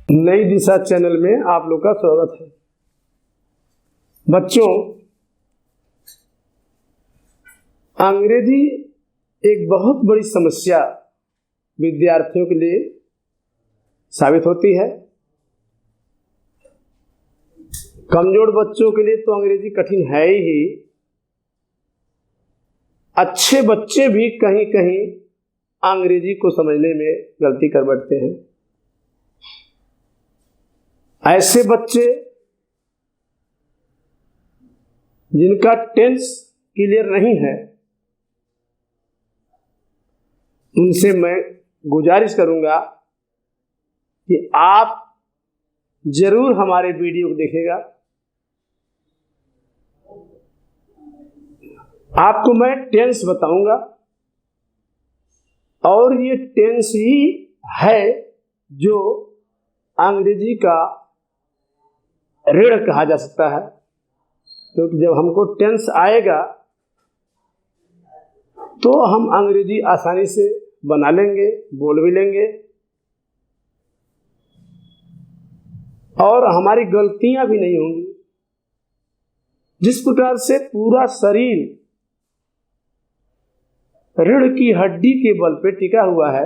नई दिशा चैनल में आप लोग का स्वागत है। बच्चों, अंग्रेजी एक बहुत बड़ी समस्या विद्यार्थियों के लिए साबित होती है। कमजोर बच्चों के लिए तो अंग्रेजी कठिन है ही, अच्छे बच्चे भी कहीं कहीं अंग्रेजी को समझने में गलती कर बैठते हैं। ऐसे बच्चे जिनका टेंस क्लियर नहीं है, उनसे मैं गुजारिश करूंगा कि आप जरूर हमारे वीडियो को देखिएगा। आपको मैं टेंस बताऊंगा और ये टेंस ही है जो अंग्रेजी का ऋण कहा जा सकता है, क्योंकि जब हमको टेंस आएगा तो हम अंग्रेजी आसानी से बना लेंगे, बोल भी लेंगे और हमारी गलतियां भी नहीं होंगी। जिस प्रकार से पूरा शरीर रीढ़ की हड्डी के बल पे टिका हुआ है,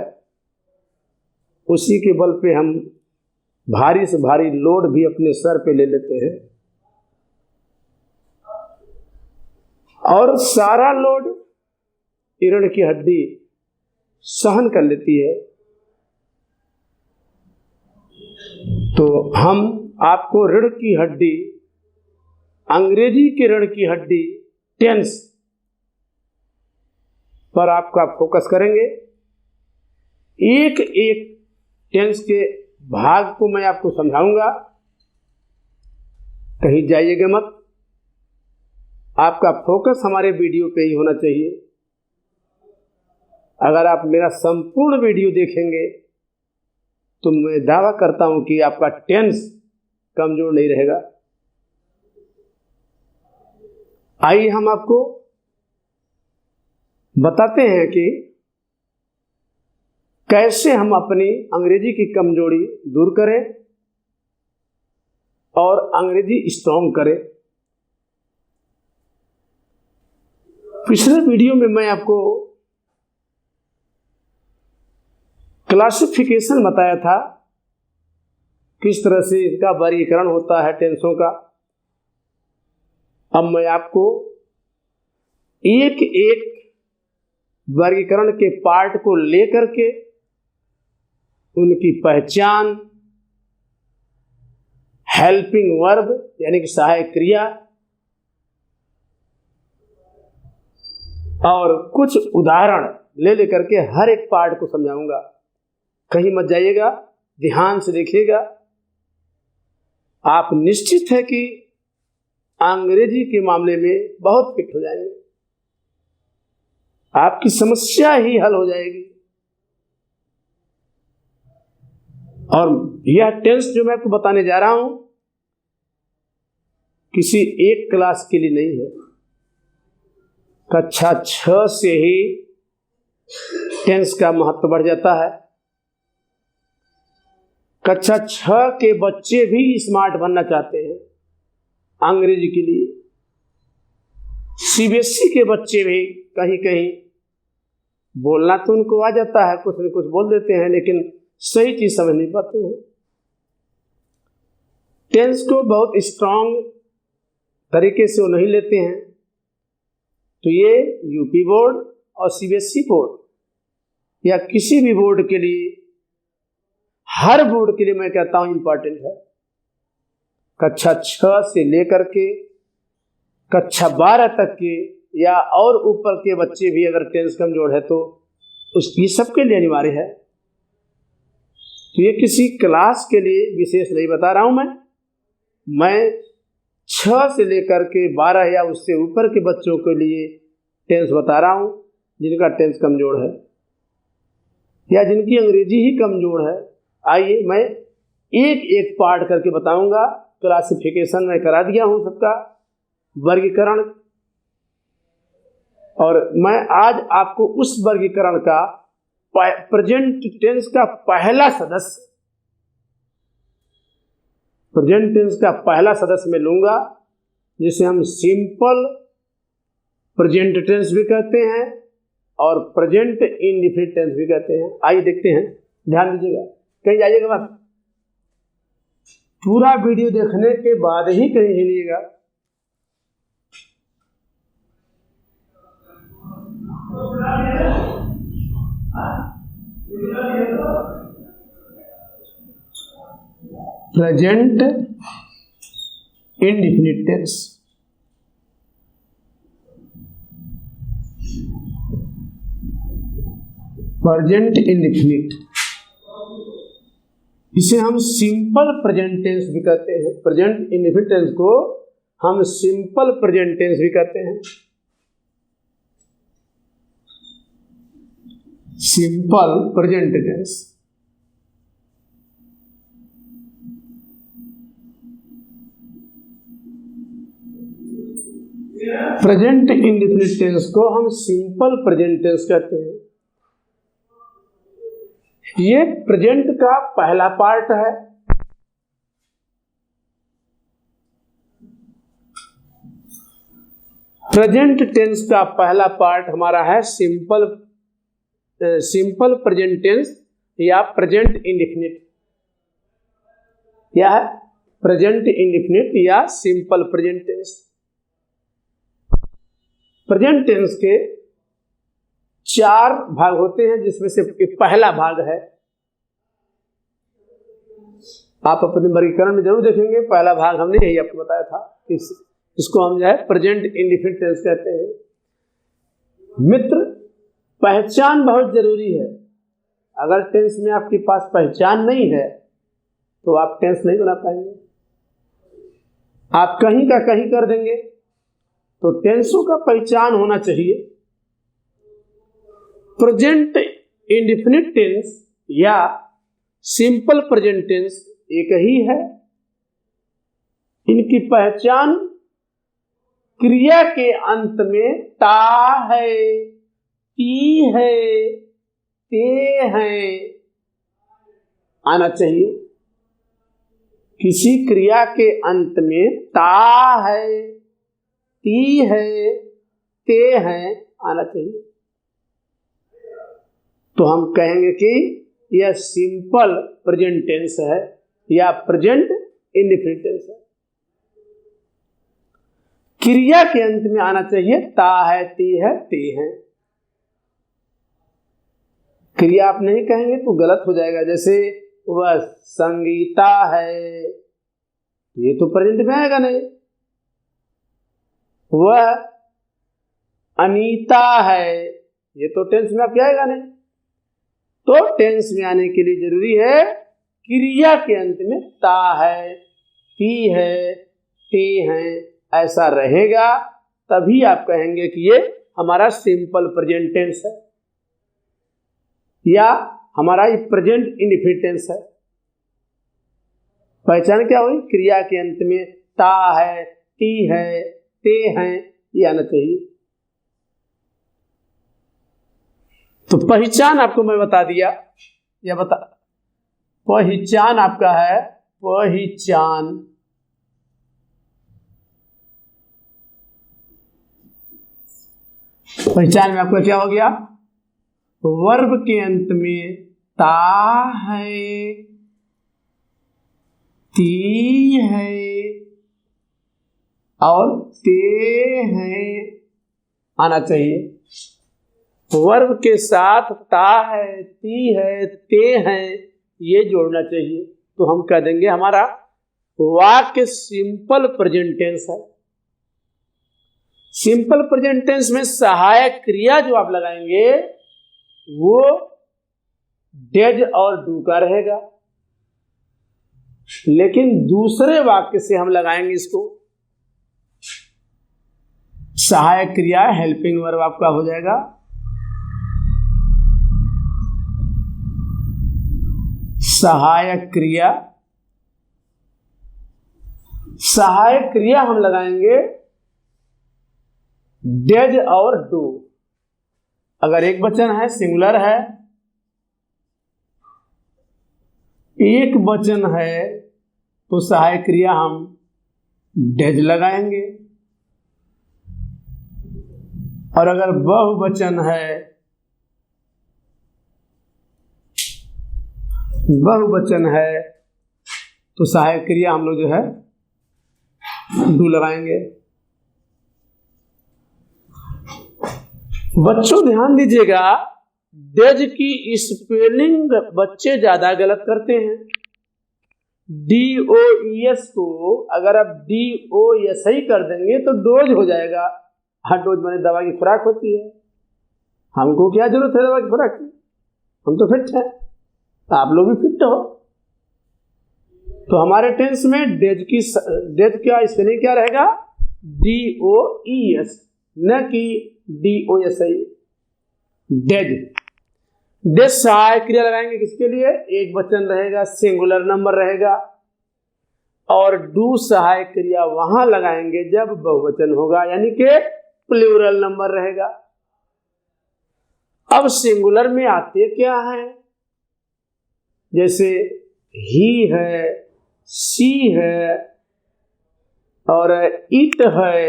उसी के बल पे हम भारी से भारी लोड भी अपने सर पे ले लेते हैं और सारा लोड रीढ़ की हड्डी सहन कर लेती है। तो हम आपको रीढ़ की हड्डी, अंग्रेजी की रीढ़ की हड्डी टेंस पर आपका फोकस करेंगे। एक एक टेंस के भाग को मैं आपको समझाऊंगा, कहीं जाइएगा मत। आपका फोकस हमारे वीडियो पे ही होना चाहिए। अगर आप मेरा संपूर्ण वीडियो देखेंगे तो मैं दावा करता हूं कि आपका टेंस कमजोर नहीं रहेगा। आइए हम आपको बताते हैं कि कैसे हम अपनी अंग्रेजी की कमजोरी दूर करें और अंग्रेजी स्ट्रॉन्ग करें। पिछले वीडियो में मैं आपको क्लासिफिकेशन बताया था, किस तरह से इसका वर्गीकरण होता है टेंसों का। अब मैं आपको एक एक वर्गीकरण के पार्ट को लेकर के उनकी पहचान, हेल्पिंग वर्ब यानी कि सहायक क्रिया और कुछ उदाहरण ले लेकर के हर एक पार्ट को समझाऊंगा। कहीं मत जाइएगा, ध्यान से देखिएगा। आप निश्चित है कि अंग्रेजी के मामले में बहुत फिट हो जाएंगे, आपकी समस्या ही हल हो जाएगी। और यह टेंस जो मैं आपको बताने जा रहा हूं किसी एक क्लास के लिए नहीं है। कक्षा 6 से ही टेंस का महत्व बढ़ जाता है। कक्षा 6 के बच्चे भी स्मार्ट बनना चाहते हैं अंग्रेजी के लिए। सीबीएसई के बच्चे भी कहीं कहीं बोलना तो उनको आ जाता है, कुछ न कुछ बोल देते हैं, लेकिन सही चीज समझ नहीं पाते हैं। टेंस को बहुत स्ट्रांग तरीके से वो नहीं लेते हैं। तो ये यूपी बोर्ड और सीबीएसई बोर्ड या किसी भी बोर्ड के लिए, हर बोर्ड के लिए मैं कहता हूं इंपॉर्टेंट है। कक्षा 6 से लेकर के कक्षा 12 तक के या और ऊपर के बच्चे भी अगर टेंस कमजोर है तो उसकी सबके लिए अनिवार्य है। तो ये किसी क्लास के लिए विशेष नहीं बता रहा हूं मैं 6 से लेकर के 12 या उससे ऊपर के बच्चों के लिए टेंस बता रहा हूं, जिनका टेंस कमजोर है या जिनकी अंग्रेजी ही कमजोर है। आइए मैं एक एक पार्ट करके बताऊंगा। क्लासिफिकेशन मैं करा दिया हूं सबका वर्गीकरण, और मैं आज आपको उस वर्गीकरण का प्रेजेंट टेंस का पहला सदस्य प्रेजेंट टेंस का पहला सदस्य मैं लूंगा जिसे हम सिंपल प्रेजेंट टेंस भी कहते हैं और प्रेजेंट इंडेफिनिट टेंस भी कहते हैं। आइए देखते हैं, ध्यान दीजिएगा, कहीं जाइएगा मत, पूरा वीडियो देखने के बाद ही कहीं हिलिएगा। Present indefinite tense, present indefinite, इसे हम सिंपल प्रेजेंट टेंस भी कहते हैं। प्रेजेंट इंडेफिनिट टेंस को हम सिंपल प्रेजेंट टेंस भी कहते हैं। Simple present tense, present indefinite tense को हम सिंपल प्रेजेंट टेंस कहते हैं। ये प्रेजेंट का पहला पार्ट है। प्रेजेंट टेंस का पहला पार्ट हमारा है सिंपल प्रेजेंट टेंस या प्रेजेंट इंडेफिनिट, या है प्रेजेंट इंडेफिनिट या simple present tense. Present tense के 4 भाग होते हैं, जिसमें से पहला भाग है, आप अपने वर्गीकरण में जरूर देखेंगे, पहला भाग हमने यही आपको बताया था, इसको हम जो है प्रेजेंट इंडेफिनिट टेंस कहते हैं। मित्र, पहचान बहुत जरूरी है। अगर टेंस में आपके पास पहचान नहीं है तो आप टेंस नहीं बना पाएंगे। आप कहीं का कहीं कर देंगे, तो टेंसों का पहचान होना चाहिए। प्रेजेंट इंडेफिनिट टेंस या सिंपल प्रेजेंट टेंस एक ही है। इनकी पहचान क्रिया के अंत में ता है, ती है, ते है आना चाहिए। किसी क्रिया के अंत में ता है, ती है, ते है आना चाहिए, तो हम कहेंगे कि यह सिंपल प्रेजेंट टेंस है या प्रेजेंट इंडेफिनिट टेंस है। क्रिया के अंत में आना चाहिए ता है, ती है, ते है। क्रिया आप नहीं कहेंगे तो गलत हो जाएगा। जैसे वह संगीता है, ये तो प्रेजेंट में आएगा नहीं। वह अनीता है, ये तो टेंस में आप आएगा नहीं। तो टेंस में आने के लिए जरूरी है क्रिया के अंत में ता है, ती है, ते है ऐसा रहेगा, तभी आप कहेंगे कि ये हमारा सिंपल प्रेजेंट टेंस है या हमारा ये प्रेजेंट इंडेफिनिट टेंस है। पहचान क्या हुई? क्रिया के अंत में ता है, ती है, ते हैं ये आना चाहिए। तो पहचान आपको मैं बता दिया, या बता, पहचान आपका है पहचान, पहचान में आपका क्या हो गया? वर्ब के अंत में ता है, ती है और ते हैं आना चाहिए। वर्ब के साथ ता है, ती है, ते हैं ये जोड़ना चाहिए, तो हम कह देंगे हमारा वाक्य सिंपल प्रेजेंट टेंस है। सिंपल प्रेजेंट टेंस में सहायक क्रिया जो आप लगाएंगे वो डेज और डू का रहेगा, लेकिन दूसरे वाक्य से हम लगाएंगे इसको। सहायक क्रिया हेल्पिंग वर्ब आपका हो जाएगा सहायक क्रिया। सहायक क्रिया हम लगाएंगे डेज और डू। अगर एक वचन है, सिंगुलर है, एक वचन है, तो सहायक क्रिया हम डेज लगाएंगे। और अगर बहुवचन है तो सहायक क्रिया हम लोग जो है डू लगाएंगे। बच्चों ध्यान दीजिएगा, डेज की स्पेलिंग बच्चे ज्यादा गलत करते हैं। DOES को अगर आप DOS ही कर देंगे तो डोज हो जाएगा। हाँ, डोज माने दवा की खुराक होती है। हमको क्या जरूरत है दवा की खुराक की, हम तो फिट हैं, आप लोग भी फिट हो। तो हमारे टेंस में डेज का स्पेलिंग क्या रहेगा? DOES, न कि DOS। डेज सहायक क्रिया लगाएंगे किसके लिए? एक वचन रहेगा, सिंगुलर नंबर रहेगा। और डू सहायक क्रिया वहां लगाएंगे जब बहुवचन होगा, यानी कि प्लूरल नंबर रहेगा। अब सिंगुलर में आते क्या है? जैसे ही है, सी है और इट है,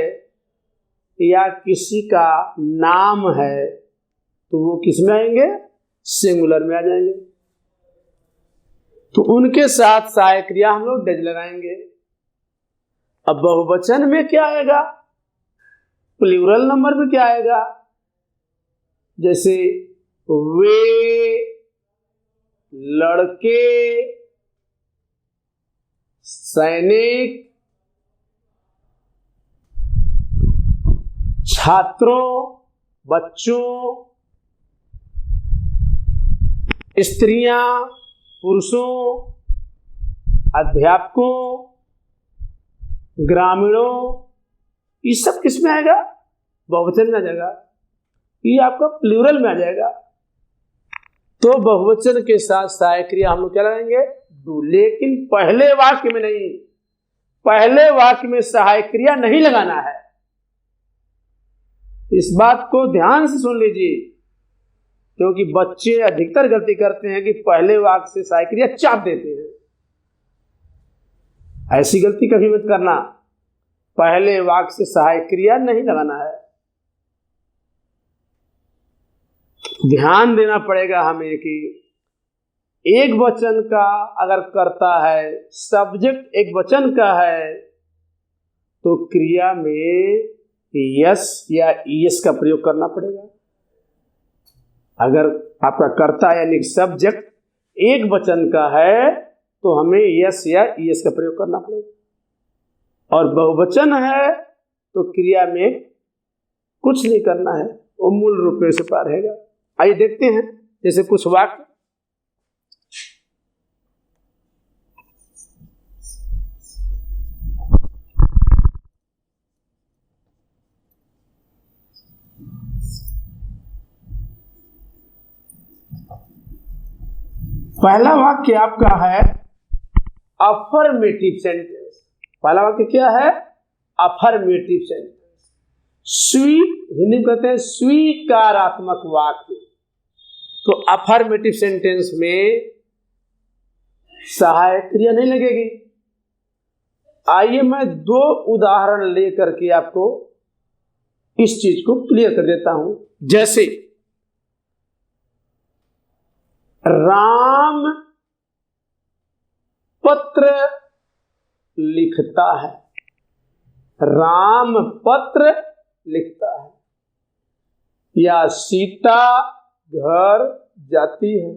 या किसी का नाम है, तो वो किस में आएंगे? सिंगुलर में आ जाएंगे। तो उनके साथ सहायक क्रिया हम लोग डेज लगाएंगे। अब बहुवचन में क्या आएगा? प्लूरल नंबर में क्या आएगा? जैसे वे, लड़के, सैनिक, छात्रों, बच्चों, स्त्रियां, पुरुषों, अध्यापकों, ग्रामीणों, ये सब किस में आएगा? बहुवचन में आ जाएगा। ये आपका प्लूरल में आ जाएगा। तो बहुवचन के साथ सहायक क्रिया हम लोग क्या लगाएंगे? डू। लेकिन पहले वाक्य में नहीं, पहले वाक्य में सहायक क्रिया नहीं लगाना है। इस बात को ध्यान से सुन लीजिए, क्योंकि बच्चे अधिकतर गलती करते हैं कि पहले वाक्य से सहायक क्रिया चाप देते हैं। ऐसी गलती कभी मत करना। पहले वाक्य से सहायक क्रिया नहीं लगाना है। ध्यान देना पड़ेगा हमें कि एक वचन का अगर करता है, सब्जेक्ट एक वचन का है, तो क्रिया में यस या ईएस का प्रयोग करना पड़ेगा। अगर आपका कर्ता यानी सब्जेक्ट एक वचन का है तो हमें यस या ईएस का प्रयोग करना पड़ेगा। और बहुवचन है तो क्रिया में कुछ नहीं करना है, वो मूल रूप में से पार रहेगा। आइए देखते हैं, जैसे कुछ वाक्य। पहला वाक्य आपका है अफर्मेटिव सेंटेंस। पहला वाक्य क्या है? Affirmative sentence. हिंदी में कहते हैं स्वीकारात्मक वाक्य। तो अफर्मेटिव सेंटेंस में सहायक क्रिया नहीं लगेगी। आइए मैं दो उदाहरण लेकर के आपको इस चीज को क्लियर कर देता हूं। जैसे राम पत्र लिखता है, राम पत्र लिखता है, या सीता घर जाती है।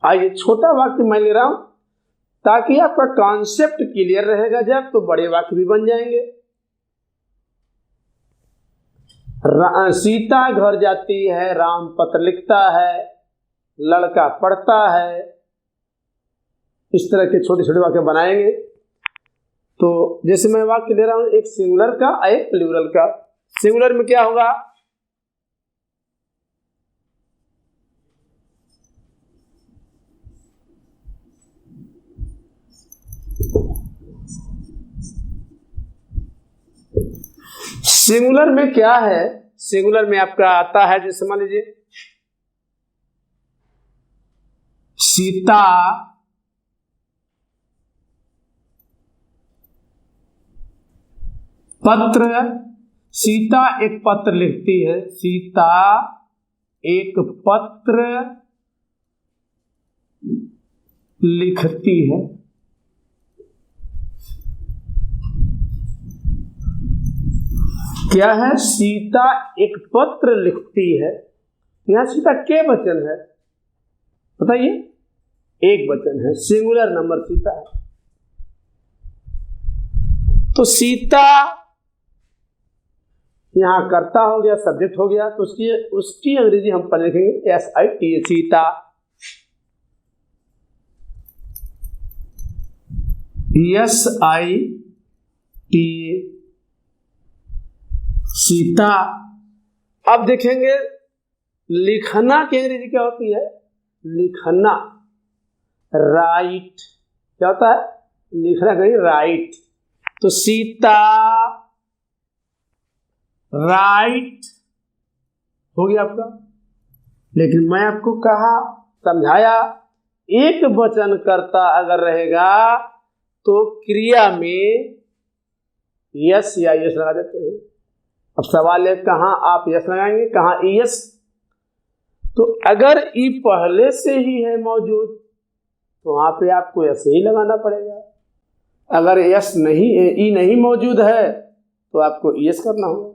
आइए छोटा वाक्य मैं ले रहा हूं ताकि आपका कॉन्सेप्ट क्लियर रहेगा, जब तो बड़े वाक्य भी बन जाएंगे। सीता घर जाती है, राम पत्र लिखता है, लड़का पढ़ता है। इस तरह के छोटे छोटे वाक्य बनाएंगे। तो जैसे मैं वाक्य ले रहा हूं एक सिंगुलर का, एक प्लूरल का। सिंगुलर में क्या होगा? सिंगुलर में क्या है? सिंगुलर में आपका आता है, जैसे मान लीजिए सीता पत्र, सीता एक पत्र लिखती है, सीता एक पत्र लिखती है। क्या है? सीता एक पत्र लिखती है। यहां सीता के वचन है, बताइए? एक वचन है, सिंगुलर नंबर सीता है। तो सीता यहां कर्ता हो गया, सब्जेक्ट हो गया, तो उसकी अंग्रेजी हम पढ़ लिखेंगे SITA, सीता। SITA, सीता। अब देखेंगे लिखना की अंग्रेजी क्या होती है? लिखना, राइट। क्या होता है? लिखना कहीं राइट। तो सीता राइट हो गया आपका। लेकिन मैं आपको कहा, समझाया, एक वचन कर्ता अगर रहेगा तो क्रिया में यस या यस लगा देते हैं। अब सवाल है कहाँ आप यस लगाएंगे, कहाँ यस? तो अगर ई पहले से ही है मौजूद तो वहां पे आपको यस ही लगाना पड़ेगा। अगर यस नहीं, ई नहीं मौजूद है तो आपको यस करना होगा।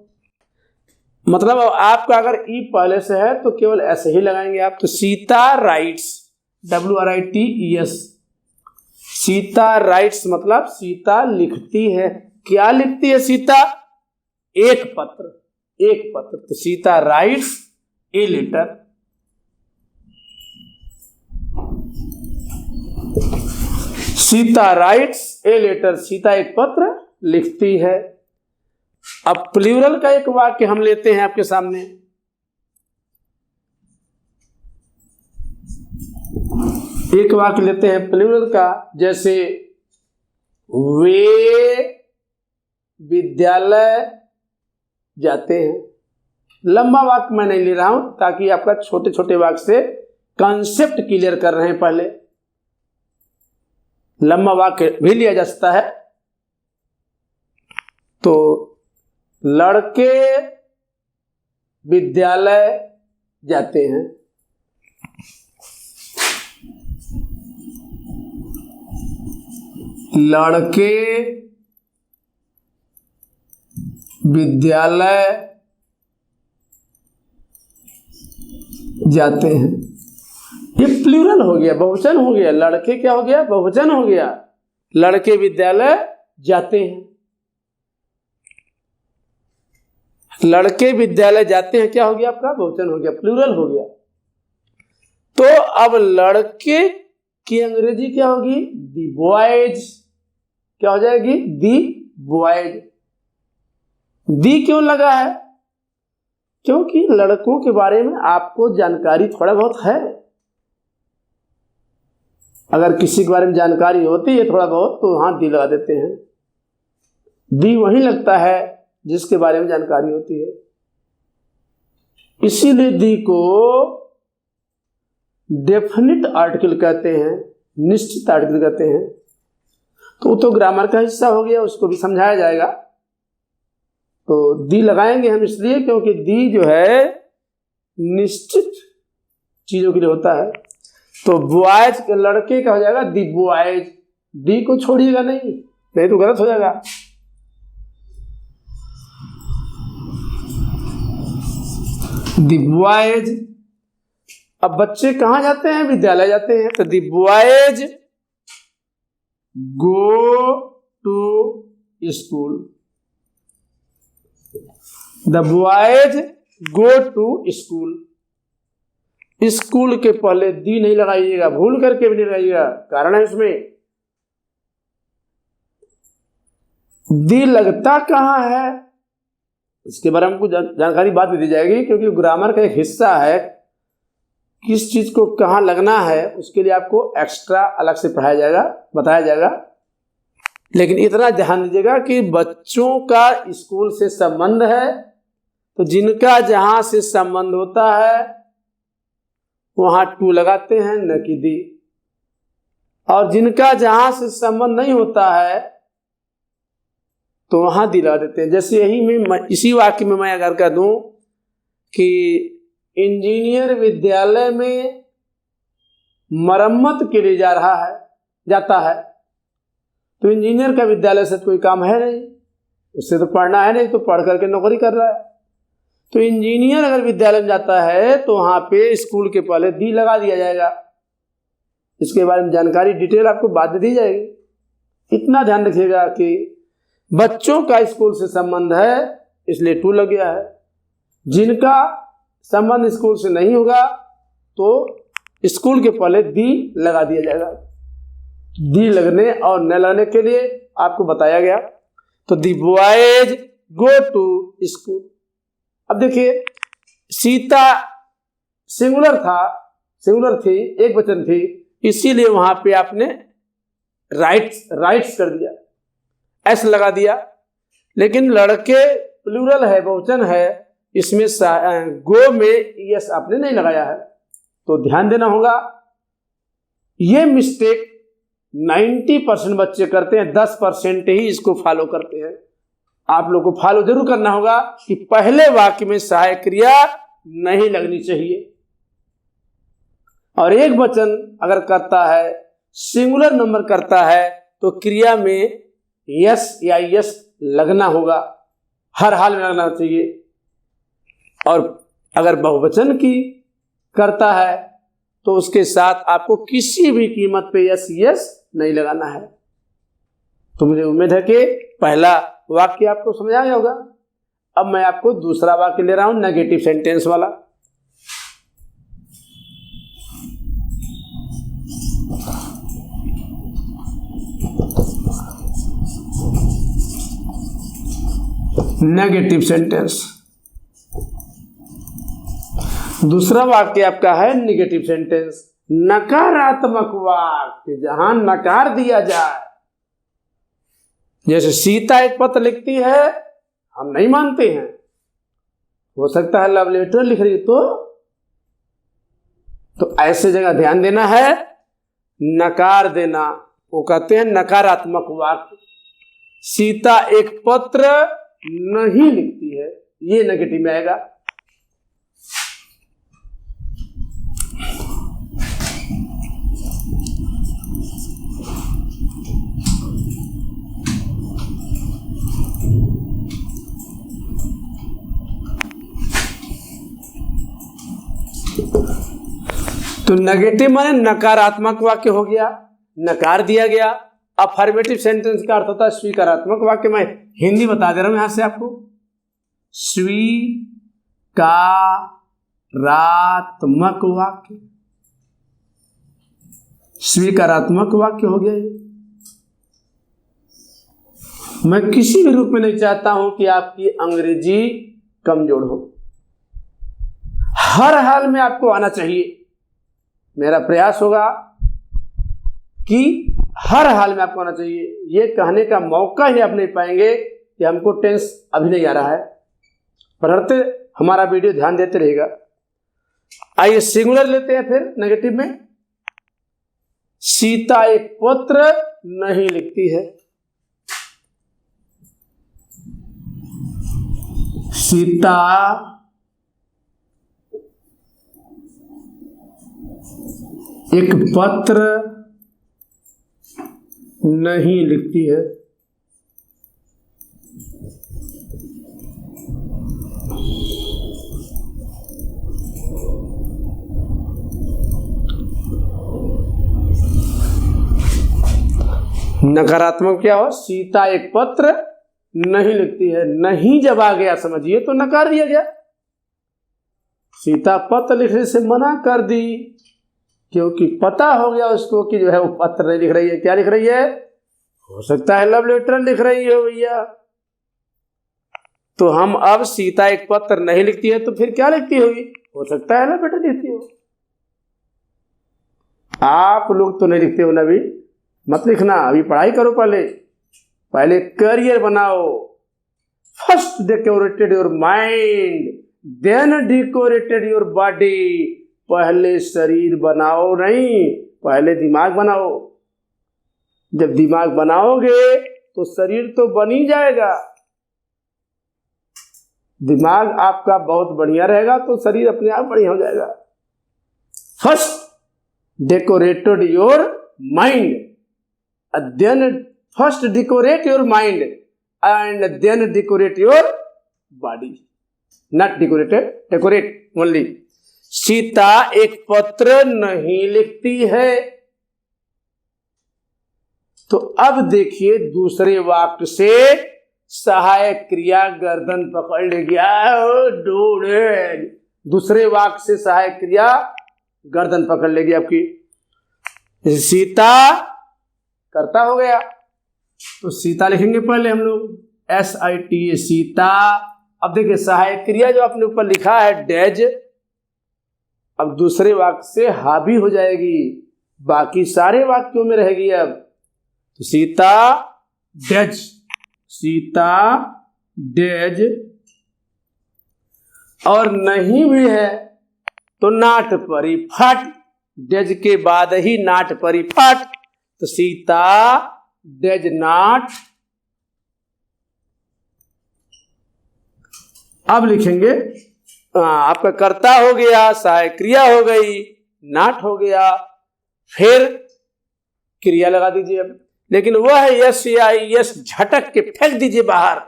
मतलब आपका अगर ई पहले से है तो केवल ऐसे ही लगाएंगे आप। तो Sita rights, WRITES, Sita rights मतलब सीता लिखती है। क्या लिखती है सीता? एक पत्र, एक पत्र। तो Sita writes a letter. Sita writes a letter, Sita एक पत्र लिखती है। अब प्लूरल का एक वाक्य हम लेते हैं आपके सामने। एक वाक्य लेते हैं प्लूरल का, जैसे वे विद्यालय जाते हैं। लंबा वाक्य मैं नहीं ले रहा हूं ताकि आपका छोटे छोटे वाक्य से कॉन्सेप्ट क्लियर कर रहे हैं। पहले लंबा वाक्य भी लिया जा सकता है। तो लड़के विद्यालय जाते हैं। लड़के विद्यालय जाते हैं। ये प्लूरल हो गया, बहुवचन हो गया। लड़के क्या हो गया? बहुवचन हो गया। लड़के विद्यालय जाते हैं। लड़के विद्यालय जाते हैं क्या हो गया आपका? बहुवचन हो गया, प्लूरल हो गया। तो अब लड़के की अंग्रेजी क्या होगी? दी बॉयज। क्या हो जाएगी? दी बॉयज। दी क्यों लगा है? क्योंकि लड़कों के बारे में आपको जानकारी थोड़ा बहुत है। अगर किसी के बारे में जानकारी होती है थोड़ा बहुत तो वहां दी लगा देते हैं। दी वहीं लगता है जिसके बारे में जानकारी होती है। इसीलिए दी को डेफिनिट आर्टिकल कहते हैं, निश्चित आर्टिकल कहते हैं। तो वो तो ग्रामर का हिस्सा हो गया, उसको भी समझाया जाएगा। तो दी लगाएंगे हम इसलिए क्योंकि दी जो है निश्चित चीजों के लिए होता है। तो बॉयज के लड़के का हो जाएगा दी बॉयज। दी को छोड़िएगा नहीं, नहीं तो गलत हो जाएगा। The boys. अब बच्चे कहां जाते हैं? विद्यालय जाते हैं। तो the boys go to school. The boys go to school. School के पहले दी नहीं लगाइएगा, भूल करके भी नहीं लगाइएगा। कारण है इसमें दी लगता कहां है इसके बारे में हमको जानकारी बाद में दी जाएगी, क्योंकि ग्रामर का एक हिस्सा है। किस चीज को कहां लगना है उसके लिए आपको एक्स्ट्रा अलग से पढ़ाया जाएगा, बताया जाएगा। लेकिन इतना ध्यान दीजिएगा कि बच्चों का स्कूल से संबंध है, तो जिनका जहां से संबंध होता है वहां टू लगाते हैं, न कि दी। और जिनका जहां से संबंध नहीं होता है तो वहाँ दी लगा देते हैं। जैसे यही में इसी वाक्य में मैं अगर कह दूं कि इंजीनियर विद्यालय में मरम्मत के लिए जाता है, तो इंजीनियर का विद्यालय से कोई काम है नहीं, उससे तो पढ़ना है नहीं, तो पढ़ करके नौकरी कर रहा है। तो इंजीनियर अगर विद्यालय में जाता है तो वहाँ पे स्कूल के पहले दी लगा दिया जाएगा। इसके बारे में जानकारी डिटेल आपको बाद में दी जाएगी। इतना ध्यान रखिएगा कि बच्चों का स्कूल से संबंध है इसलिए टू लग गया है, जिनका संबंध स्कूल से नहीं होगा तो स्कूल के पहले दी लगा दिया जाएगा। दी लगने और न लगने के लिए आपको बताया गया। तो the boys go to school. अब देखिए सीता सिंगुलर थी, एक वचन थी, इसीलिए वहां पे आपने राइट्स कर दिया, एस लगा दिया। लेकिन लड़के प्लूरल है, बहुवचन है, इसमें गो में यस आपने नहीं लगाया है, तो ध्यान देना होगा। ये मिस्टेक 90% बच्चे करते हैं, 10% ही इसको फॉलो करते हैं। आप लोग को फॉलो जरूर करना होगा कि पहले वाक्य में सहायक क्रिया नहीं लगनी चाहिए, और एक वचन अगर करता है, सिंगुलर नंबर करता है, तो क्रिया में यस या यस लगना होगा, हर हाल में लगना चाहिए। और अगर बहुवचन की करता है तो उसके साथ आपको किसी भी कीमत पे यस नहीं लगाना है। तो मुझे उम्मीद है कि पहला वाक्य आपको समझ आ गया होगा। अब मैं आपको दूसरा वाक्य ले रहा हूं, नेगेटिव सेंटेंस वाला। नेगेटिव सेंटेंस, दूसरा वाक्य आपका है नेगेटिव सेंटेंस, नकारात्मक वाक्य, जहां नकार दिया जाए। जैसे सीता एक पत्र लिखती है, हम नहीं मानते हैं, हो सकता है लव लेटर लिख रही तो ऐसे जगह ध्यान देना है, नकार देना, वो कहते हैं नकारात्मक वाक्य। सीता एक पत्र नहीं लिखती है, ये नेगेटिव में आएगा। तो नेगेटिव माने नकारात्मक वाक्य हो गया, नकार दिया गया। अफर्मेटिव सेंटेंस का अर्थ होता है स्वीकारात्मक वाक्य। मैं हिंदी बता दे रहा हूं यहां से आपको, स्वीकारात्मक वाक्य, स्वीकारात्मक वाक्य हो गया ये। मैं किसी भी रूप में नहीं चाहता हूं कि आपकी अंग्रेजी कमजोर हो, हर हाल में आपको आना चाहिए। मेरा प्रयास होगा कि हर हाल में आपको आना चाहिए। ये कहने का मौका ही आप नहीं पाएंगे कि हमको टेंस अभी नहीं आ रहा है, पर हमारा वीडियो ध्यान देते रहेगा। आइए सिंगुलर लेते हैं फिर नेगेटिव में। सीता एक पत्र नहीं लिखती है, सीता एक पत्र नहीं लिखती है। नकारात्मक क्या हो, सीता एक पत्र नहीं लिखती है। नहीं जब आ गया समझिए तो नकार दिया गया। सीता पत्र लिखने से मना कर दी, क्योंकि पता हो गया उसको कि जो है वो पत्र नहीं लिख रही है। क्या लिख रही है? हो सकता है लव लेटर लिख रही है भैया। तो हम अब सीता एक पत्र नहीं लिखती है तो फिर क्या लिखती होगी? हो सकता है लव लेटर लिखती हो। आप लोग तो नहीं लिखते हो ना, अभी मत लिखना, अभी पढ़ाई करो, पहले करियर बनाओ। First decorated your mind, then decorated your body. पहले शरीर बनाओ नहीं, पहले दिमाग बनाओ। जब दिमाग बनाओगे तो शरीर तो बन ही जाएगा। दिमाग आपका बहुत बढ़िया रहेगा तो शरीर अपने आप बढ़िया हो जाएगा। First decorated your mind, then first decorate your mind and then decorate your body, not decorated, decorate only. Sita एक पत्र नहीं लिखती है। तो अब देखिए दूसरे वाक्य से सहायक क्रिया गर्दन पकड़ लेगी। दूसरे वाक्य से सहायक क्रिया गर्दन पकड़ लेगी आपकी। सीता कर्ता हो गया तो सीता लिखेंगे पहले हम लोग, SITA सीता। अब देखिए सहायक क्रिया जो आपने ऊपर लिखा है डेज, अब दूसरे वाक्य से हावी हो जाएगी, बाकी सारे वाक्यों में रहेगी। अब तो सीता डेज, सीता डेज, और नहीं भी है तो नाट परिफट, डेज के बाद ही नाट परिफट, तो सीता डेज नाट। अब लिखेंगे आपका कर्ता हो गया, सहायक क्रिया हो गई, नाट हो गया, फिर क्रिया लगा दीजिए। अब लेकिन वह यस या यस झटक के फेंक दीजिए बाहर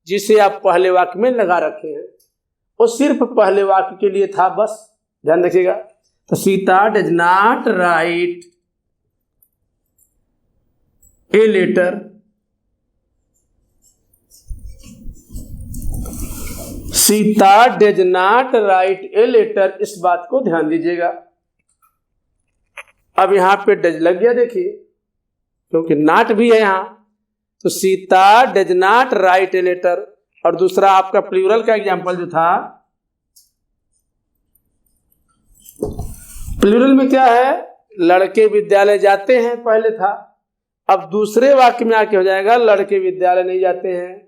जिसे आप पहले वाक्य में लगा रखे हैं। वो सिर्फ पहले वाक्य के लिए था, बस ध्यान रखिएगा। तो Sita does not write a letter, Sita does not write a letter, इस बात को ध्यान दीजिएगा। अब यहां पे डज लग गया देखिए, क्योंकि नाट भी है यहां। तो Sita does not write a letter, और दूसरा आपका प्लूरल का एग्जांपल जो था, प्लूरल में क्या है, लड़के विद्यालय जाते हैं पहले था, अब दूसरे वाक्य में आके हो जाएगा लड़के विद्यालय नहीं जाते हैं।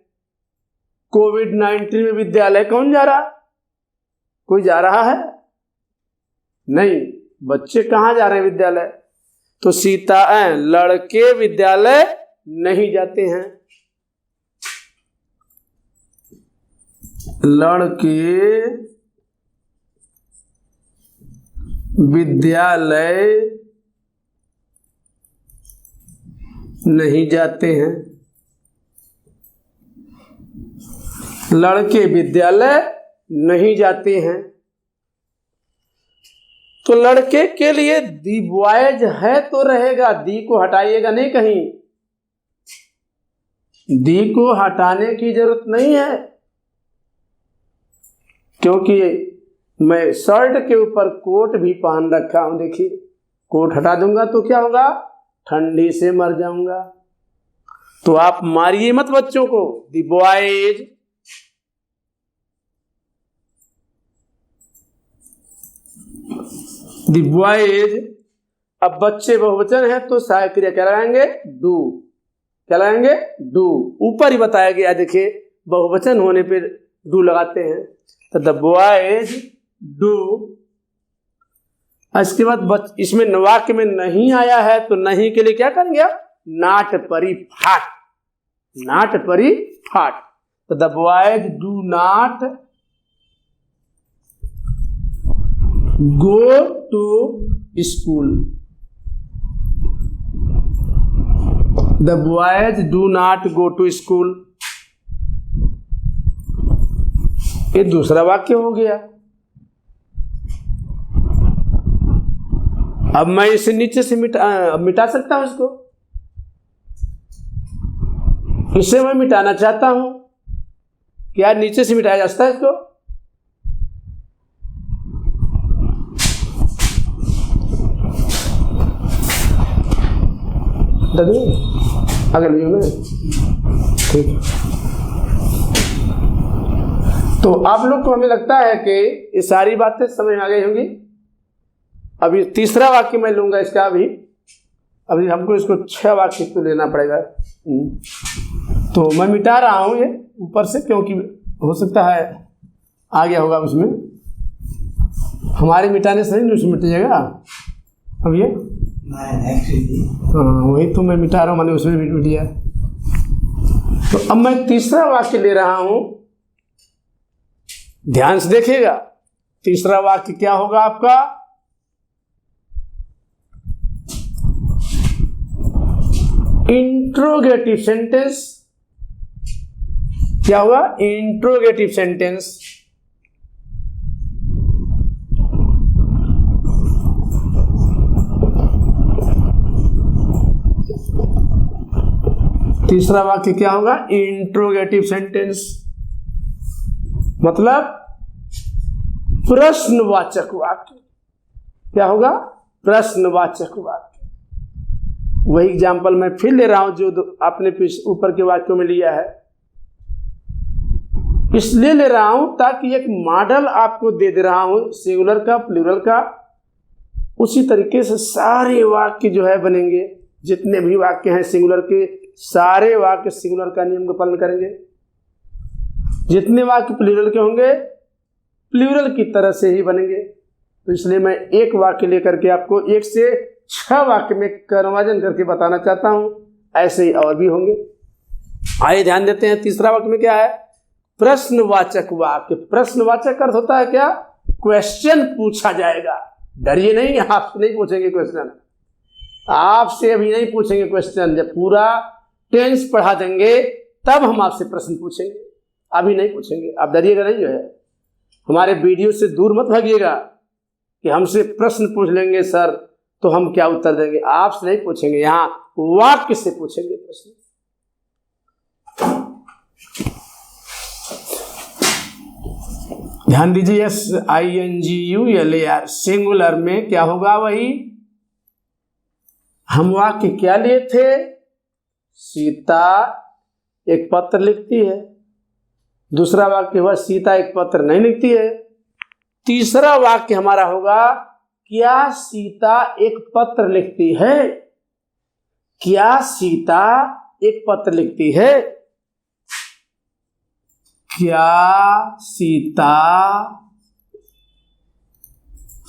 कोविड-19 में विद्यालय कौन जा रहा, कोई जा रहा है नहीं, बच्चे कहाँ जा रहे हैं विद्यालय। तो सीता लड़के विद्यालय नहीं जाते हैं, लड़के विद्यालय नहीं जाते हैं, लड़के विद्यालय नहीं जाते हैं। तो लड़के के लिए दी बॉयज है तो रहेगा, दी को हटाइएगा नहीं कहीं, दी को हटाने की जरूरत नहीं है, क्योंकि मैं शर्ट के ऊपर कोट भी पहन रखा हूं। देखिए कोट हटा दूंगा तो क्या होगा, ठंडी से मर जाऊंगा। तो आप मारिए मत बच्चों को, दी बॉयज, दी बॉयज। अब बच्चे बहुवचन है तो सहायक क्रिया क्या लगाएंगे, डू, क्या लगाएंगे, डू। ऊपर ही बताया गया, देखिए बहुवचन होने पे डू लगाते हैं। तो द बॉयज डू। इसके बाद इसमें वाक्य में नहीं आया है तो नहीं के लिए क्या करेंगे, नाट परिफाट, नाट परिफाट। तो the boys do not go to school, the boys do not go to school. ये दूसरा वाक्य हो गया। अब मैं इसे नीचे से मिटा सकता हूं, इसको इसे मैं मिटाना चाहता हूं, क्या नीचे से मिटाया जा सकता है इसको, अगर में ठीक। तो आप लोग को हमें लगता है कि ये सारी बातें समझ में आ गई होंगी। अभी तीसरा वाक्य मैं लूंगा इसका, अभी हमको इसको 6 वाक्य तो लेना पड़ेगा। तो मैं मिटा रहा हूं ये ऊपर से, क्योंकि हो सकता है आ गया होगा उसमें, हमारे मिटाने से नहीं उसमें मिट जाएगा। अब ये हाँ वही तो मैं मिटा रहा हूँ, मैंने उसमें भी मिट गया। तो अब मैं तीसरा वाक्य ले रहा हूं, ध्यान से देखिएगा। तीसरा वाक्य क्या होगा आपका? Interrogative sentence. क्या होगा? Interrogative sentence. तीसरा वाक्य क्या होगा? इंट्रोगेटिव सेंटेंस, मतलब प्रश्नवाचक वाक्य। क्या होगा? प्रश्नवाचक वाक्य। वही एग्जाम्पल मैं फिर ले रहा हूं जो आपने ऊपर के वाक्यों में लिया है, इसलिए ले रहा हूं ताकि एक मॉडल आपको दे दे रहा हूं सिंगुलर का, प्लूरल का। उसी तरीके से सारे वाक्य जो है बनेंगे, जितने भी वाक्य हैं सिंगुलर के, सारे वाक्य सिंगुलर का नियम का पालन करेंगे। जितने वाक्य प्लूरल के होंगे, प्लूरल की तरह से ही बनेंगे। तो इसलिए मैं एक वाक्य लेकर के आपको 1 से 6 वाक्य में कन्वर्जन करके बताना चाहता हूं। ऐसे ही और भी होंगे। आइए ध्यान देते हैं। तीसरा वाक्य में क्या है? प्रश्नवाचक वाक्य। प्रश्नवाचक अर्थ होता है क्या? क्वेश्चन पूछा जाएगा। डरिए नहीं, आपसे नहीं पूछेंगे क्वेश्चन, आपसे अभी नहीं पूछेंगे क्वेश्चन। जब पूरा टेंस पढ़ा देंगे तब हम आपसे प्रश्न पूछेंगे, अभी नहीं पूछेंगे। आप डरिएगा नहीं। जो है हमारे वीडियो से दूर मत भागिएगा कि हमसे प्रश्न पूछ लेंगे सर तो हम क्या उत्तर देंगे। आपसे नहीं पूछेंगे, यहां वाक्य से पूछेंगे प्रश्न। ध्यान दीजिए। SINGULAR सिंगुलर में क्या होगा? वही हम वाक्य क्या लिए थे? सीता एक पत्र लिखती है। दूसरा वाक्य हुआ सीता एक पत्र नहीं लिखती है। तीसरा वाक्य हमारा होगा क्या सीता एक पत्र लिखती है? क्या सीता एक पत्र लिखती है? क्या सीता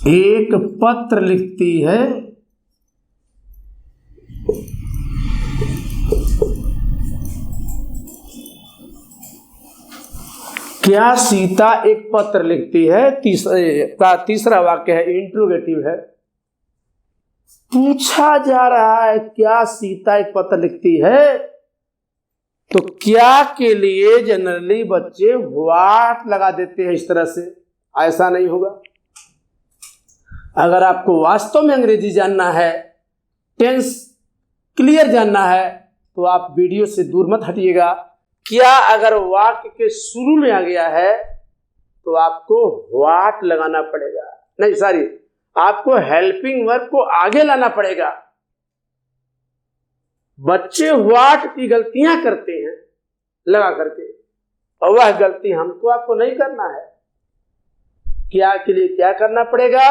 एक पत्र लिखती है? क्या सीता एक पत्र लिखती है? तीसरा वाक्य है, इंट्रोगेटिव है। पूछा जा रहा है क्या सीता एक पत्र लिखती है? तो क्या के लिए जनरली बच्चे व्हाट लगा देते हैं इस तरह से। ऐसा नहीं होगा। अगर आपको वास्तव में अंग्रेजी जानना है, टेंस क्लियर जानना है, तो आप वीडियो से दूर मत हटिएगा। क्या अगर वाक्य के शुरू में आ गया है तो आपको व्हाट लगाना पड़ेगा। नहीं सॉरी, आपको हेल्पिंग वर्ब को आगे लाना पड़ेगा। बच्चे व्हाट की गलतियां करते हैं लगा करके, और वह गलती हमको आपको नहीं करना है। क्या के लिए क्या करना पड़ेगा?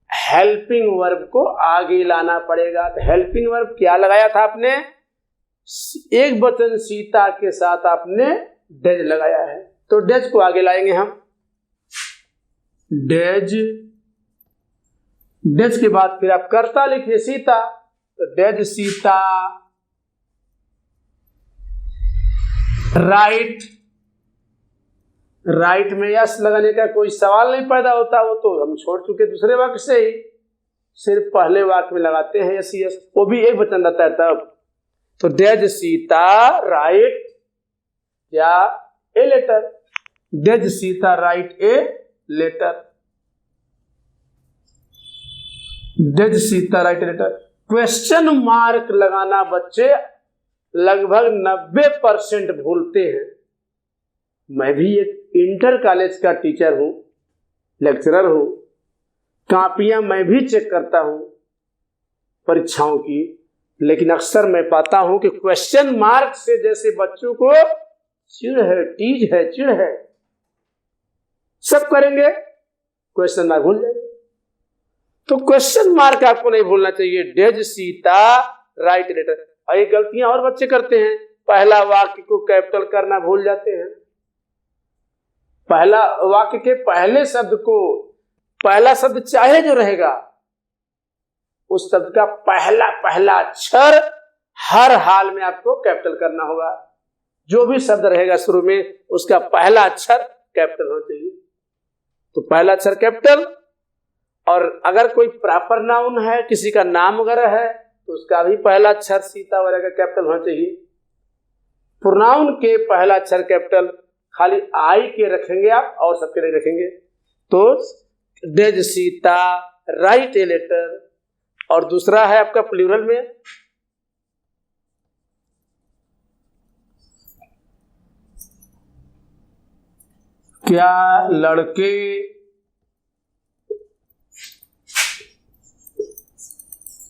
हेल्पिंग वर्ब को आगे लाना पड़ेगा। तो हेल्पिंग वर्ब क्या लगाया था आपने? एक वचन सीता के साथ आपने डेज लगाया है, तो डेज को आगे लाएंगे हम। डेज, डेज के बाद फिर आप कर्ता लिखिए सीता, तो डेज सीता राइट। राइट में यस लगाने का कोई सवाल नहीं पैदा होता, वो तो हम छोड़ चुके दूसरे वाक्य से ही। सिर्फ पहले वाक्य में लगाते हैं यस यस, वो भी एक वचन रहता है तब। तो डेज सीता राइट या a letter. Does Sita write a letter. Does Sita write a letter. Question mark लगाना बच्चे लगभग 90% भूलते हैं। मैं भी एक इंटर कॉलेज का टीचर हूं, लेक्चरर हूं। कॉपियां मैं भी चेक करता हूं परीक्षाओं की, लेकिन अक्सर मैं पाता हूं कि क्वेश्चन मार्क से जैसे बच्चों को चिढ़ है, टीज है, चिढ़ है, सब करेंगे, क्वेश्चन मार्क भूल जाएंगे। तो क्वेश्चन मार्क आपको नहीं भूलना चाहिए। Does Sita write letter. और ये गलतियां और बच्चे करते हैं, पहला वाक्य को कैपिटल करना भूल जाते हैं। पहला वाक्य के पहले शब्द को, पहला शब्द चाहे जो रहेगा, उस शब्द का पहला अक्षर हर हाल में आपको कैपिटल करना होगा। जो भी शब्द रहेगा शुरू में उसका पहला अक्षर कैपिटल होना चाहिए। तो पहला अक्षर कैपिटल। और अगर कोई प्रॉपर नाउन है, किसी का नाम वगैरह है, तो उसका भी पहला अक्षर सीता वगैरह का कैपिटल होना चाहिए। प्रोनाउन के पहला अक्षर कैपिटल, खाली आई के रखेंगे आप और सबके नहीं रखेंगे। तो does Sita write a letter. और दूसरा है आपका प्लूरल में, क्या लड़के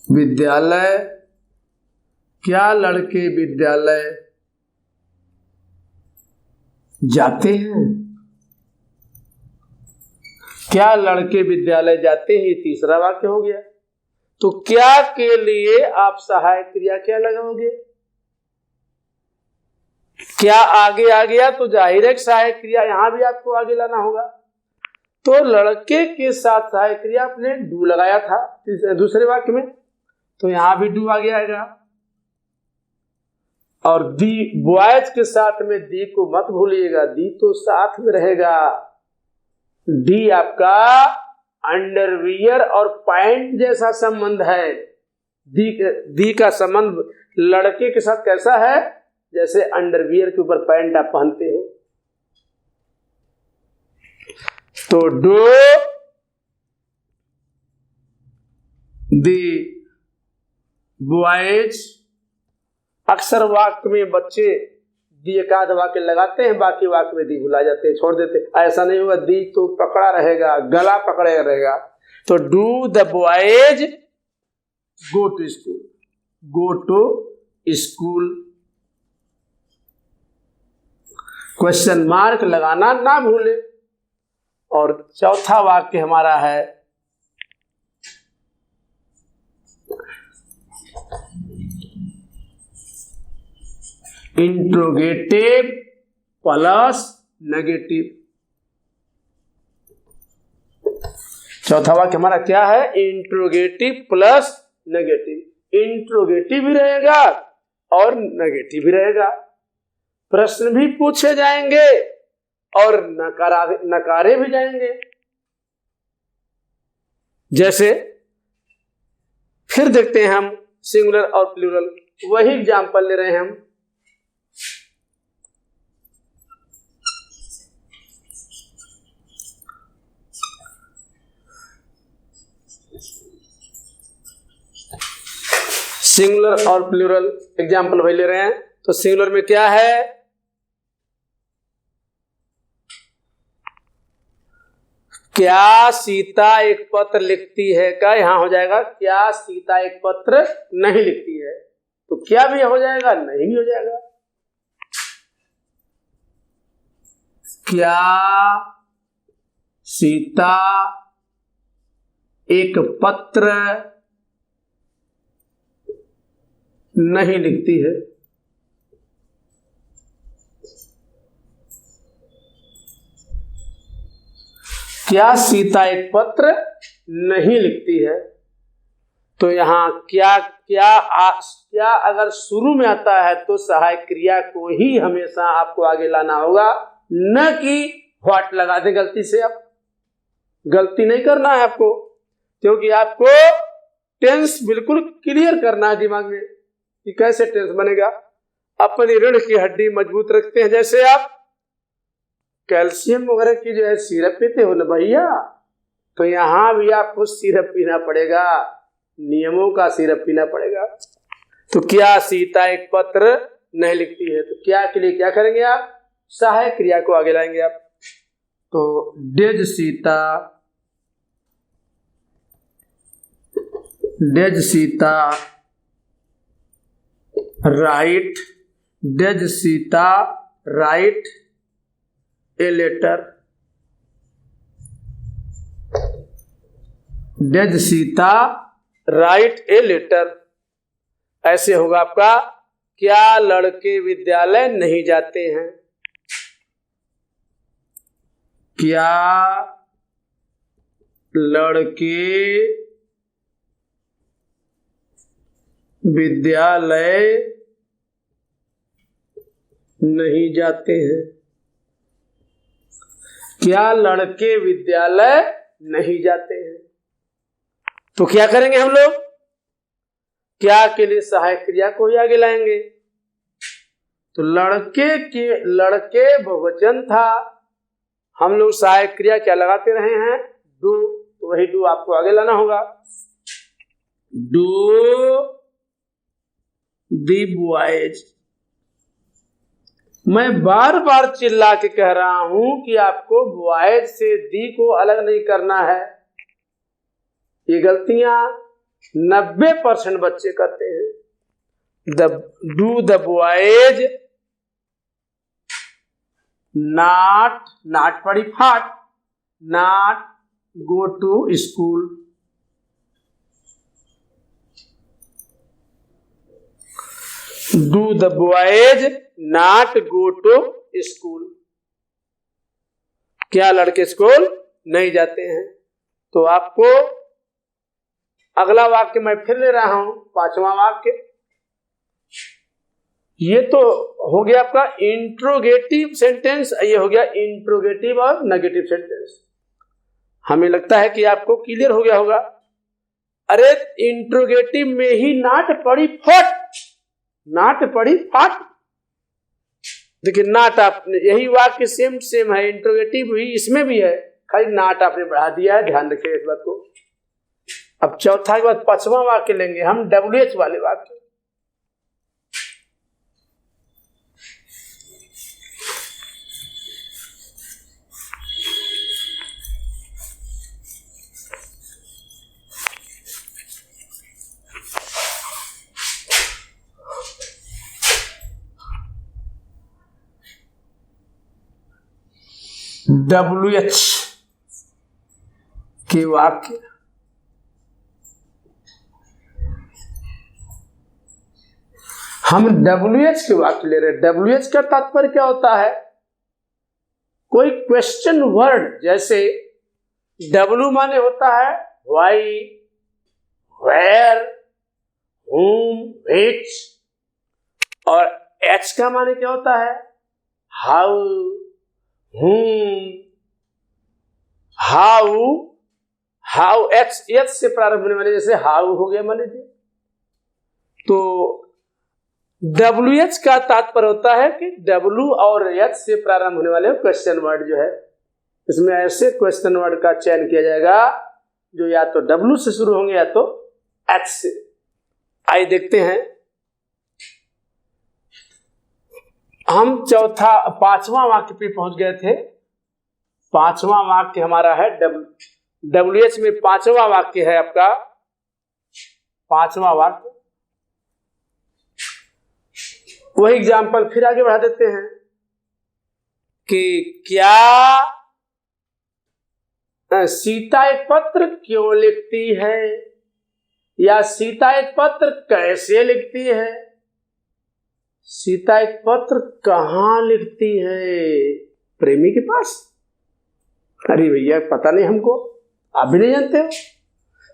विद्यालय, क्या लड़के विद्यालय जाते हैं? क्या लड़के विद्यालय जाते हैं, ये तीसरा वाक्य हो गया। तो क्या के लिए आप सहायक क्रिया क्या लगाओगे? क्या आगे आ गया तो जाहिर है सहायक क्रिया यहां भी आपको आगे लाना होगा। तो लड़के के साथ सहायक क्रिया आपने डू लगाया था दूसरे वाक्य में, तो यहां भी डू आगे आएगा। और दी बॉयज के साथ में दी को मत भूलिएगा, दी तो साथ में रहेगा। डी आपका अंडरवियर और पैंट जैसा संबंध है। दी का संबंध लड़के के साथ कैसा है? जैसे अंडरवियर के ऊपर पैंट आप पहनते हो। तो डू दी बॉयज, अक्सर वाक्य में बच्चे दी एकाध वाक्य लगाते हैं, बाकी वाक्य में दी भुला जाते हैं, छोड़ देते हैं। ऐसा नहीं होगा, दी तो पकड़ा रहेगा, गला पकड़े रहेगा। तो do the boys go to school, go to school. Question mark लगाना ना भूले। और चौथा वाक्य हमारा है इंट्रोगेटिव प्लस नेगेटिव। चौथा वाक्य हमारा क्या है? Interrogative plus negative. इंट्रोगेटिव भी रहेगा और नेगेटिव भी रहेगा। प्रश्न भी पूछे जाएंगे और नकारे भी जाएंगे। जैसे फिर देखते हैं हम सिंगुलर और प्लूरल, वही एग्जाम्पल ले रहे हैं हम। सिंगुलर और प्लूरल एग्जाम्पल वही ले रहे हैं। तो सिंगुलर में क्या है? क्या सीता एक पत्र लिखती है का यहां हो जाएगा क्या सीता एक पत्र नहीं लिखती है। तो क्या भी हो जाएगा, नहीं भी हो जाएगा। क्या सीता एक पत्र नहीं लिखती है। क्या सीता एक पत्र नहीं लिखती है। तो यहां क्या अगर शुरू में आता है तो सहायक क्रिया को ही हमेशा आपको आगे लाना होगा, न कि व्हाट लगा दे गलती से। आप गलती नहीं करना है आपको, क्योंकि आपको टेंस बिल्कुल क्लियर करना है दिमाग में कि कैसे टेंस बनेगा। अपनी रीढ़ की हड्डी मजबूत रखते हैं, जैसे आप कैल्शियम वगैरह की जो है सिरप पीते हो ना भैया, तो यहां भी आपको सिरप पीना पड़ेगा, नियमों का सिरप पीना पड़ेगा। तो क्या सीता एक पत्र नहीं लिखती है, तो क्या के लिए क्या करेंगे आप? सहायक क्रिया को आगे लाएंगे आप। तो does Sita write, does Sita write a letter, does Sita write a letter. ऐसे होगा आपका क्या लड़के विद्यालय नहीं जाते हैं। क्या लड़के विद्यालय नहीं जाते हैं? क्या लड़के विद्यालय नहीं जाते हैं? तो क्या करेंगे हम लोग? क्या के लिए सहायक क्रिया को ही आगे लाएंगे। तो लड़के बहुवचन था, हम लोग सहायक क्रिया क्या लगाते रहे हैं? डू। तो वही डू आपको आगे लाना होगा। Do the boys. मैं बार बार चिल्ला के कह रहा हूं कि आपको बॉयज से दी को अलग नहीं करना है। ये गलतियां 90% बच्चे करते हैं। डू द बॉयज नॉट पड़ी फाट, not go to school. Do the boys not go to school. क्या लड़के स्कूल नहीं जाते हैं? तो आपको अगला वाक्य मैं फिर ले रहा हूं, 5वां वाक्य। ये तो हो गया आपका इंट्रोगेटिव सेंटेंस, ये हो गया इंट्रोगेटिव और नेगेटिव सेंटेंस। हमें लगता है कि आपको क्लियर हो गया होगा। अरे इंट्रोगेटिव में ही नाट पड़ी फट, नाट पड़ी फट। देखिए नाट आपने, यही वाक्य सेम है, इंट्रोगेटिव भी इसमें भी है, खाली नाट आपने बढ़ा दिया है, ध्यान रखिए इस बात को। अब चौथा के बाद 5वां वाक्य लेंगे हम, WH वाले वाक्य। WH के वाक्य। हम WH के वाक्य ले रहे हैं। WH का तात्पर्य क्या होता है? कोई क्वेश्चन वर्ड, जैसे W माने होता है व्हाई, वेयर, whom, which, और H का माने क्या होता है? How, whom, how. H से प्रारंभ होने वाले, जैसे हाउ हो गया मान लीजिए। तो WH का तात्पर्य होता है कि W और H से प्रारंभ होने वाले क्वेश्चन वर्ड जो है, इसमें ऐसे क्वेश्चन वर्ड का चयन किया जाएगा जो या तो W से शुरू होंगे या तो H से। आइए देखते हैं। हम 5वां वाक्य पे पहुंच गए थे। 5वां वाक्य हमारा है WH में 5वां वाक्य है आपका 5वां वाक्य। वही एग्जाम्पल फिर आगे बढ़ा देते हैं कि क्या सीता एक पत्र क्यों लिखती है, या सीता एक पत्र कैसे लिखती है। सीता एक पत्र कहां लिखती है? प्रेमी के पास। अरे भैया पता नहीं हमको, आप भी नहीं जानते हो।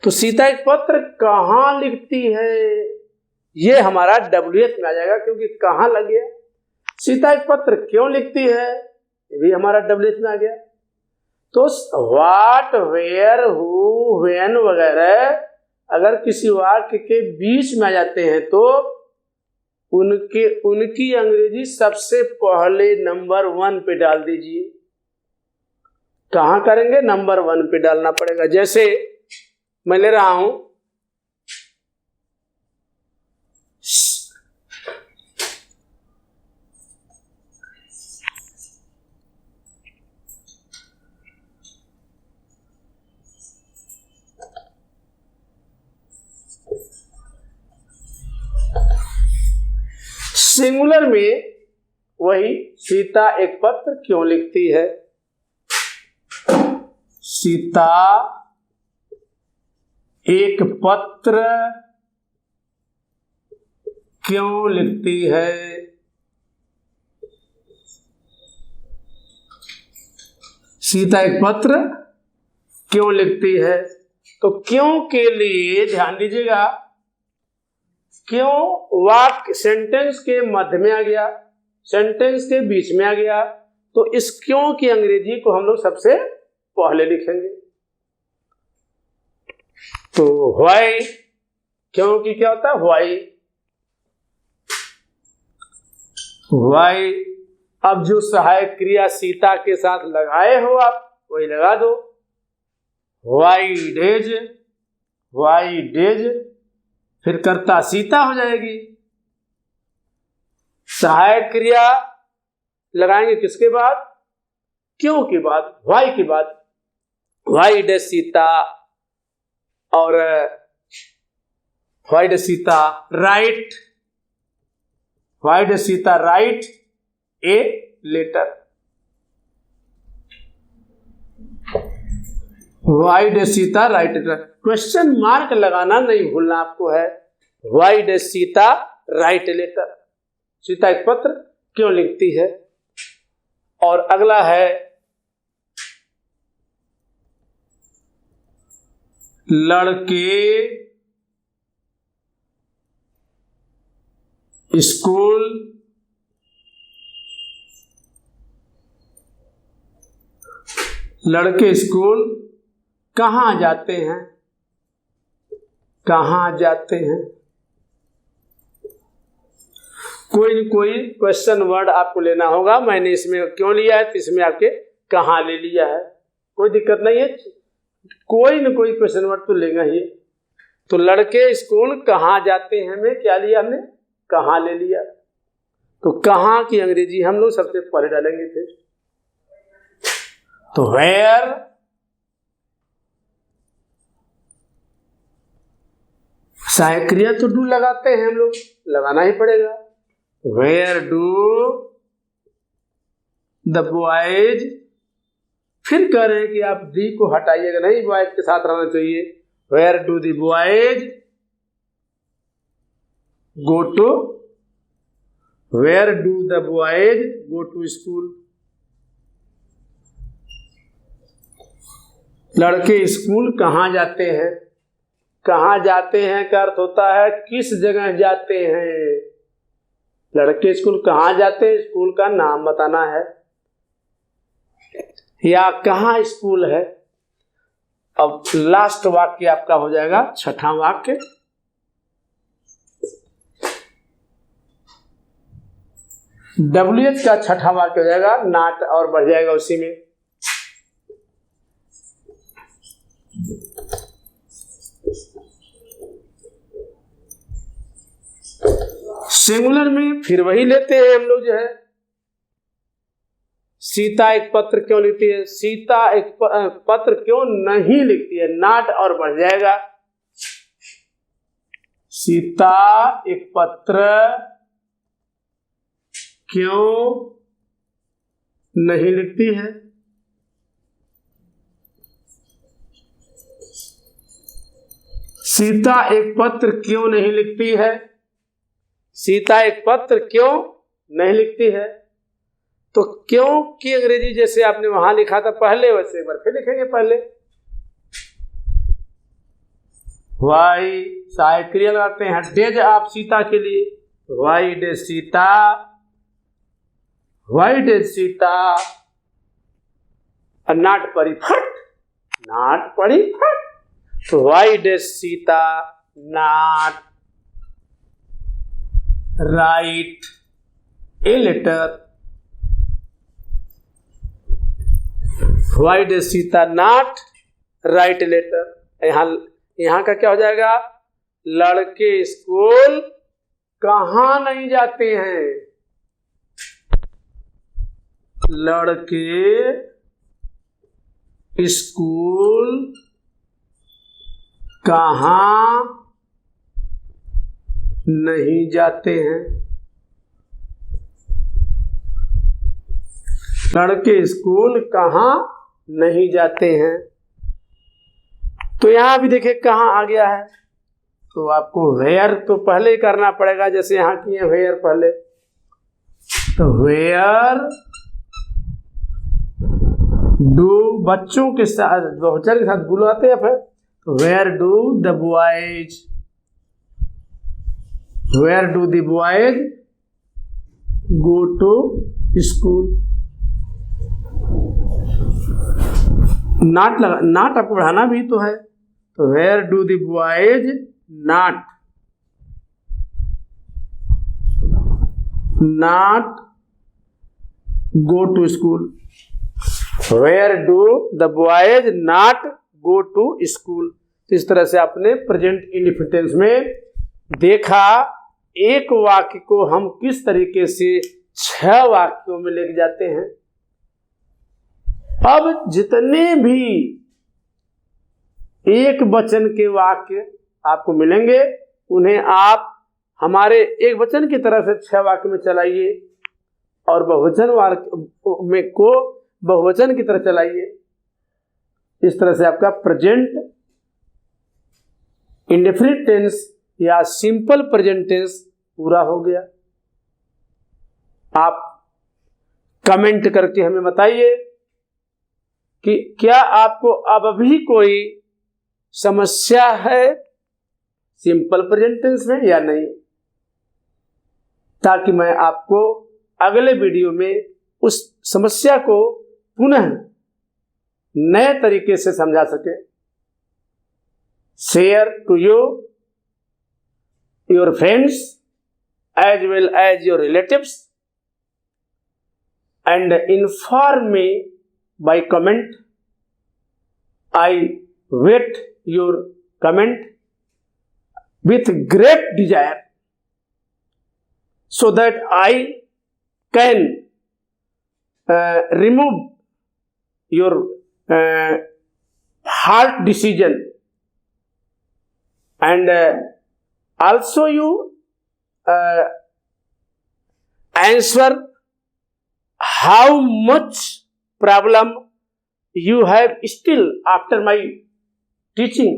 तो सीता एक पत्र कहां लिखती है, ये हमारा WH में आ जाएगा, क्योंकि कहां लग गया। सीता एक पत्र क्यों लिखती है, ये भी हमारा WH में आ गया। तो व्हाट, वेयर, हु, व्हेन वगैरह अगर किसी वाक्य के बीच में आ जाते हैं तो उनकी अंग्रेजी सबसे पहले नंबर 1 पे डाल दीजिए। कहां करेंगे? नंबर 1 पे डालना पड़ेगा। जैसे मैं ले रहा हूं सिंगुलर में, वही सीता एक पत्र क्यों लिखती है। सीता एक पत्र क्यों लिखती है। सीता एक पत्र क्यों लिखती है। तो क्यों के लिए ध्यान दीजिएगा, क्यों वाक्य सेंटेंस के मध्य में आ गया। सेंटेंस के बीच में आ गया, तो इस क्यों की अंग्रेजी को हम लोग सबसे पहले लिखेंगे। तो व्हाई, क्यों की क्या होता है व्हाई, व्हाई। अब जो सहायक क्रिया सीता के साथ लगाए हो आप वही लगा दो, व्हाई डेज, व्हाई डेज, फिर कर्ता सीता हो जाएगी। सहायक क्रिया लगाएंगे किसके बाद, क्यों के बाद, व्हाई के बाद, व्हाई डेज सीता, और why does Sita write, why does Sita write a letter, why does Sita write letter. Question mark लगाना नहीं भूलना आपको है, why does Sita write letter, Sita एक पत्र क्यों लिखती है। और अगला है लड़के स्कूल लड़के स्कूल कहाँ जाते हैं, कहाँ जाते हैं। कोई न कोई क्वेश्चन वर्ड आपको लेना होगा, मैंने इसमें क्यों लिया है तो इसमें आपके कहाँ ले लिया है, कोई दिक्कत नहीं है, कोई न कोई क्वेश्चन वर्ड तो लेगा ही। तो लड़के स्कूल कहाँ जाते हैं में क्या लिया हमने, कहाँ ले लिया। तो कहाँ की अंग्रेजी हम लोग सबसे पहले डालेंगे फिर, तो वेयर, सहायक क्रिया तो डू लगाते हैं हम लोग, लगाना ही पड़ेगा। वेयर डू द बॉयज, फिर कह रहे हैं कि आप दी को हटाइएगा नहीं, बॉयज के साथ रहना चाहिए। Where do the boys go to, where do the boys go to school. लड़के स्कूल कहाँ जाते हैं, कहाँ जाते हैं का अर्थ होता है किस जगह जाते हैं। लड़के स्कूल कहाँ जाते हैं, स्कूल का नाम बताना है, या कहाँ स्कूल है। अब लास्ट वाक्य आपका हो जाएगा छठा वाक्य, WH का छठा वाक्य हो जाएगा नॉट, और बढ़ जाएगा उसी में। सिंगुलर में फिर वही लेते हैं हम लोग, जो है सीता एक पत्र क्यों लिखती है, सीता एक पत्र क्यों नहीं लिखती है, नॉट और बढ़ जाएगा। सीता एक पत्र क्यों नहीं लिखती है, सीता एक पत्र क्यों नहीं लिखती है, सीता एक पत्र क्यों नहीं लिखती है। तो क्यों की अंग्रेजी जैसे आपने वहां लिखा था पहले, वैसे एक बार फिर लिखेंगे पहले। वाई सहायक क्रिया लगाते हैं, डेज आप सीता के लिए, why does Sita, why does Sita, not पढ़ी फट, नॉट पढ़ी फट, तो why does Sita not write a letter, why does Sita not write letter. यहां का क्या हो जाएगा, लड़के स्कूल कहाँ नहीं जाते हैं, लड़के स्कूल कहाँ नहीं जाते हैं, लड़के स्कूल कहाँ नहीं जाते हैं। तो यहां भी देखिए कहाँ आ गया है, तो आपको वेयर तो पहले ही करना पड़ेगा, जैसे यहां किए वेयर पहले, तो वेयर डू बच्चों के साथ, बहुचर के साथ बुलाते हैं, फिर where do the boys, where do the boys go to school। Not लगा, नॉट आपको पढ़ाना भी तो है, तो where do the boys not go to school. Where do the boys not go to school. तो इस तरह से आपने प्रेजेंट इंडेफिनिट टेंस में देखा एक वाक्य को हम किस तरीके से 6 वाक्यों में लेके जाते हैं। अब जितने भी एक वचन के वाक्य आपको मिलेंगे उन्हें आप हमारे एक वचन की तरह से 6 वाक्य में चलाइए और बहुवचन वाक्य में को बहुवचन की तरह चलाइए। इस तरह से आपका प्रेजेंट इंडेफिनिट टेंस या सिंपल प्रेजेंट टेंस पूरा हो गया। आप कमेंट करके हमें बताइए कि क्या आपको अब भी कोई समस्या है सिंपल प्रेजेंट टेंस में या नहीं, ताकि मैं आपको अगले वीडियो में उस समस्या को पुनः नए तरीके से समझा सके। Share to you your friends as well as your relatives and inform me by comment. I wait your comment with great desire so that I can remove your hard decision and also you answer how much problem you have still after my teaching.